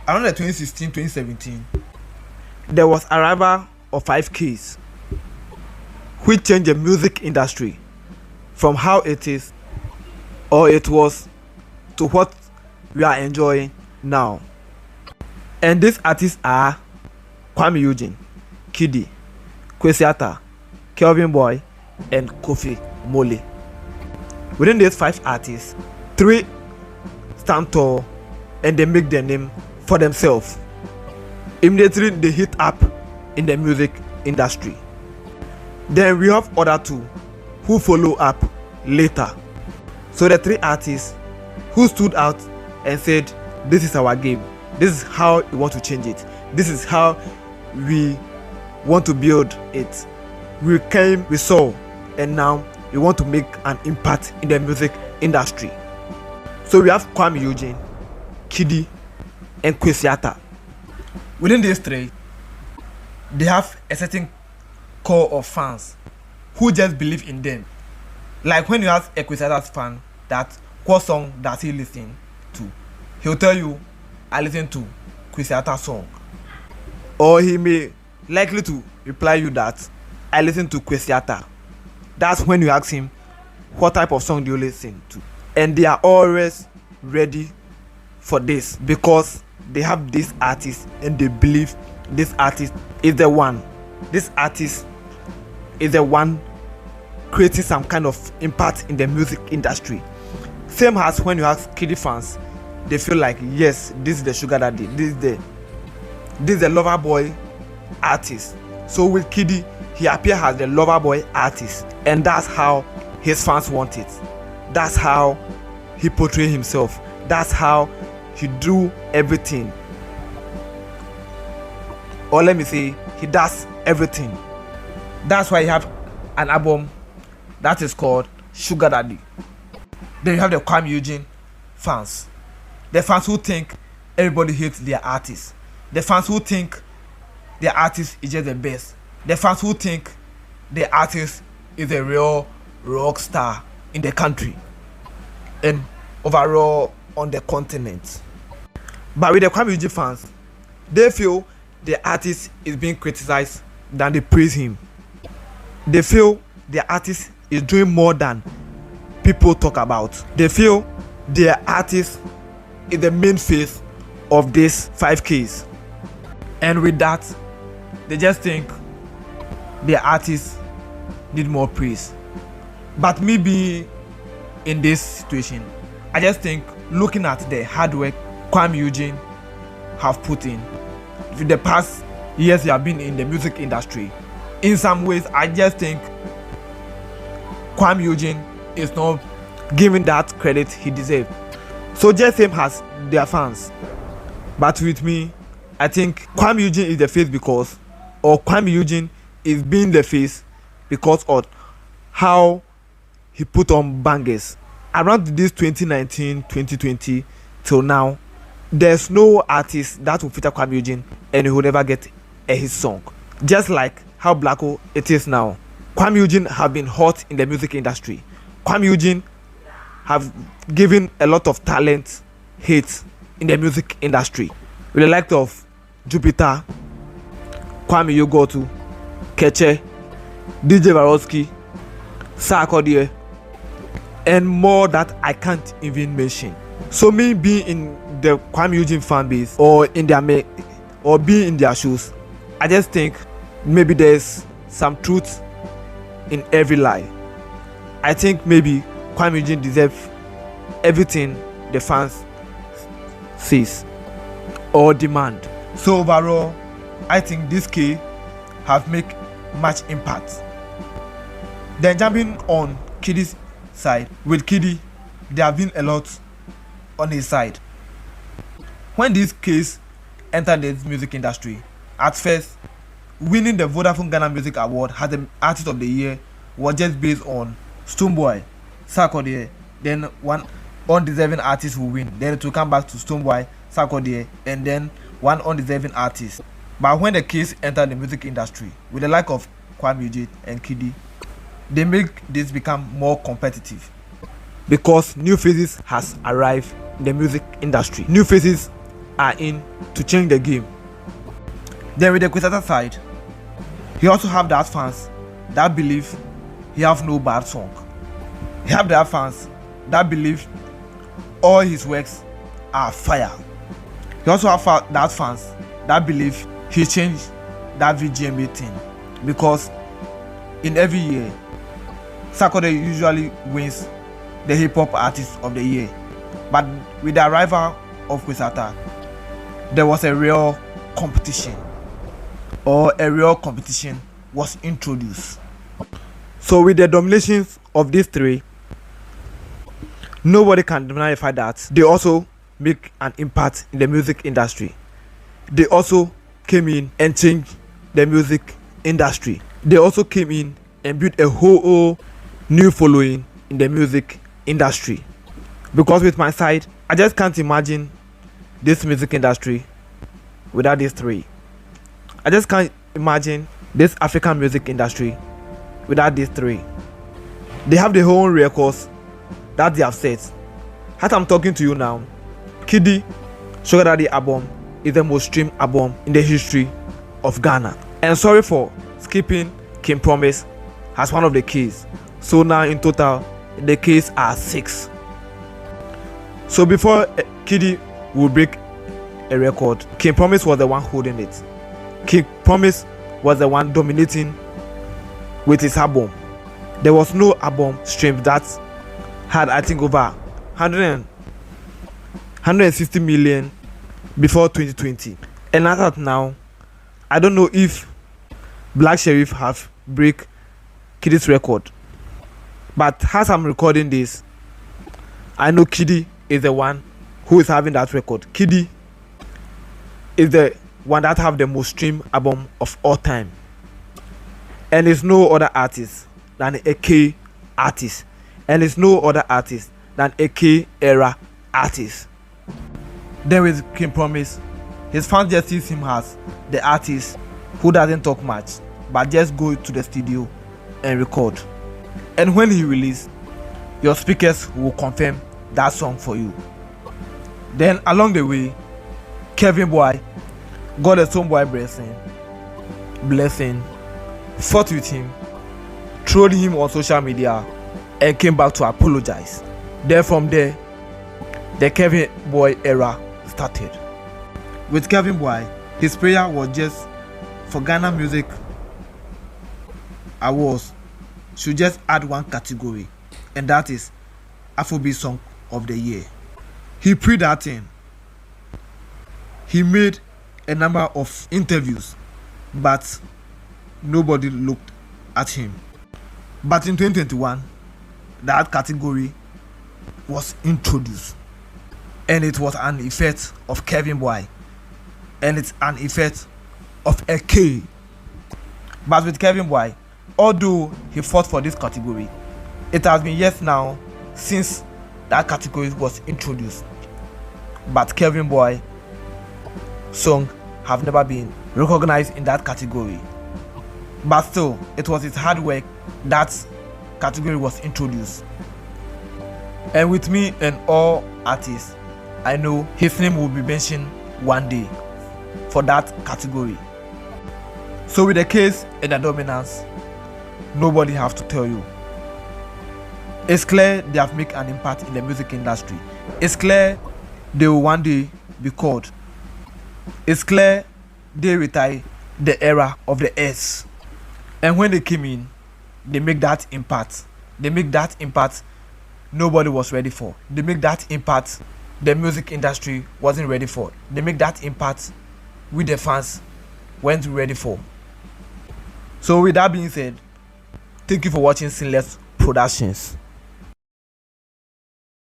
Around the 2016-2017, there was arrival of 5Ks, which changed the music industry from how it is or it was to what we are enjoying now. And these artists are Kuami Eugene Kidi, Kwesi Arthur Kelvyn Boy, and Kofi Mole. Within these 5 artists, 3 stand tall and they make their name for themselves. Immediately they hit up in the music industry. Then we have other 2 who follow up later. So the 3 artists who stood out and said, this is our game, this is how we want to change it, this is how we want to build it. We came, we saw, and now we want to make an impact in the music industry. So we have Kuami Eugene Kidi and Kwesi Arthur. Within these 3, they have a certain core of fans who just believe in them. Like when you ask a Kwesi Arthur's fan that what song does he listen to, he'll tell you, I listen to Kwesi Arthur's song. Or he may likely to reply you that I listen to Kwesi Arthur. That's when you ask him, what type of song do you listen to? And they are always ready for this because they have this artist and they believe this artist is the one. This artist is the one creating some kind of impact in the music industry. Same as when you ask Kidi fans, they feel like, yes, this is the sugar daddy, this is the lover boy artist. So with Kidi, he appears as the lover boy artist, and that's how his fans want it. That's how he portrays himself. That's how he do everything. Or let me say, he does everything. That's why you have an album that is called Sugar Daddy. Then you have the Kuami Eugene fans. The fans who think everybody hates their artist. The fans who think their artist is just the best. The fans who think the artist is a real rock star in the country and overall on the continent. But with the Kuami Eugene fans, they feel the artist is being criticized than they praise him. They feel the artist is doing more than people talk about. They feel their artist is the main face of this 5Ks. And with that, they just think the artists need more praise. But me being in this situation, I just think looking at the hard work Kuami Eugene have put in the past years he have been in the music industry, in some ways I just think Kuami Eugene is not giving that credit he deserves. So just same as their fans. But with me, I think Kuami Eugene is the face because, or Kuami Eugene is being the face because of how he put on bangers. Around this 2019-2020 till now, there's no artist that will feature Kuami Eugene and he will never get a hit song. Just like how Blacko it is now. Kuami Eugene have been hot in the music industry. Kuami Eugene have given a lot of talent hits in the music industry. With the likes of Jupiter, Kwame Yogotu, Keche, DJ Varosky, Sarkodie, and more that I can't even mention. So me being in the Kuami Eugene fan base or in their or being in their shoes, I just think maybe there's some truth in every lie. I think maybe Kuami Eugene deserves everything the fans says or demand. So overall, I think this K have made much impact. Then jumping on Kidi's side, with Kidi, there have been a lot on his side. When this case entered the music industry, at first, winning the Vodafone Ghana Music Award as the Artist of the Year was just based on Stonebwoy, Sarkodie, then one undeserving artist will win. Then it will come back to Stonebwoy, Sarkodie, and then one undeserving artist. But when the case entered the music industry, with the like of Kuami Eugene and Kidi, they make this become more competitive because new faces has arrived in the music industry. New faces are in to change the game. Then with the Kwesi Arthur side, he also have that fans that believe he have no bad song. He have that fans that believe all his works are fire. He also have that fans that believe he changed that VGMA thing, because in every year Sarkodie usually wins the hip hop artist of the year, but with the arrival of Kwesi Arthur, there was a real competition, or a real competition was introduced. So with the dominations of these three, nobody can deny the fact that they also make an impact in the music industry. They also came in and changed the music industry. They also came in and built a whole new following in the music industry. Because with my side, I just can't imagine this music industry without these three. I just can't imagine this African music industry without these three. They have their own records that they have set. As I'm talking to you now, Kidi Sugar Daddy album is the most streamed album in the history of Ghana. And sorry for skipping King Promise as one of the keys. So now in total, the keys are 6. So before Kidi would break a record, King Promise was the one holding it. King Promise was the one dominating with his album. There was no album streamed that had, I think, over 160 million before 2020. And as of now, I don't know if Black Sheriff have break Kidi's record. But as I'm recording this, I know Kidi is the one who is having that record. Kidi is the one that have the most streamed album of all time. And it's no other artist than a K artist. And it's no other artist than a K era artist. Then with King Promise, his fans just see him as the artist who doesn't talk much, but just go to the studio and record. And when he release, your speakers will confirm that song for you. Then along the way, Kevin Boy got a Stonebwoy blessing, fought with him, trolled him on social media, and came back to apologize. Then from there, the Kevin Boy era started. With Kevin Boy, his prayer was just for Ghana Music Awards should just add one category, and that is Afrobeat Song of the Year. He prayed that thing. He made a number of interviews, but nobody looked at him. But in 2021, that category was introduced, and it was an effect of Kevin Boy, and it's an effect of a K. But with Kevin Boy, although he fought for this category, it has been years now since that category was introduced, but Kevin Boy song have never been recognized in that category. But still, it was his hard work that category was introduced. And with me and all artists, I know his name will be mentioned one day for that category. So with the case and the dominance, nobody have to tell you. It's clear they have made an impact in the music industry. It's clear they will one day be called. It's clear they retire the era of the S. And when they came in, they make that impact. They make that impact nobody was ready for. They make that impact the music industry wasn't ready for. They make that impact with the fans weren't ready for. So with that being said, thank you for watching Sinless Productions.